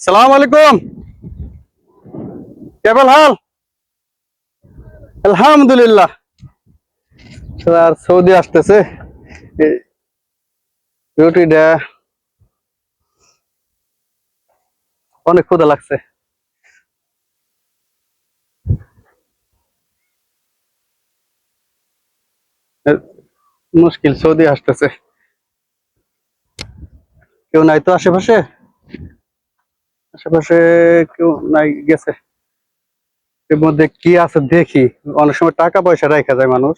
সালাম আলাইকুম। কেবল হাল? আলহামদুলিল্লাহ। আর সৌদি আসতেছে, রুটিটা অনেক ক্ষুধা লাগছে। মুশকিল, সৌদি আসতেছে, কেউ নাই তো আশেপাশে। আশেপাশে কেউ নাই, গেছে। এর মধ্যে কি আছে দেখি। অনেক সময় টাকা পয়সা রেখা যায় মানুষ।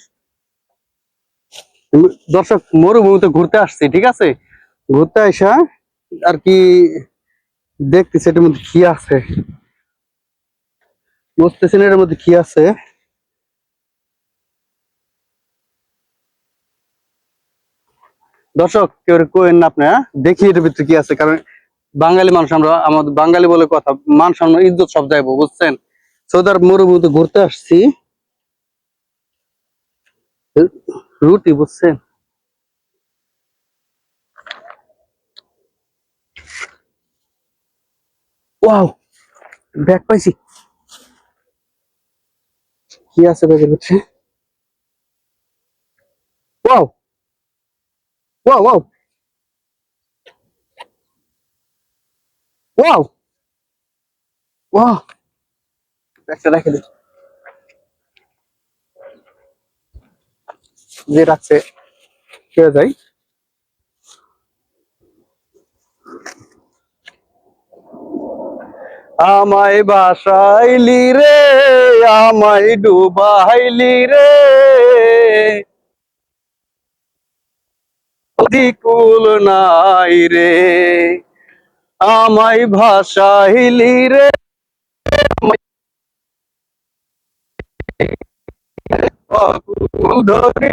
দর্শক, মরুভূমিতে ঘুরতে আসছি, ঠিক আছে। ঘুরতে আইসা আর কি দেখতেছি এটার মধ্যে কি আছে, বুঝতেছি না এটার মধ্যে কি আছে। দর্শক কেউ কোয়েন না আপনি, হ্যাঁ? দেখি এটার ভিতরে কি আছে, কারণ বাঙালি মানুষ আমরা, আমাদের বাঙালি বলে কথা, মান সম্মান ইজ্জত সব যাইবো, বুঝছেন। সৌদি আরব মরুভূমিতে ঘুরতে আসছি। রুটি, বুঝছেন। ওয়াও, ব্যাগ পাইছি। কি আছে ব্যাগের ভিতরে? Wow, wow, wow, wow, wow. ব্যাগটা রেখে দিই, যে রাখছে কে যাই। আমায় বাসাইলি রে, আমায় ডুবাইলি রে, কুল নাই রে। আমায় ভাসাইলি রে, আমায় ধরে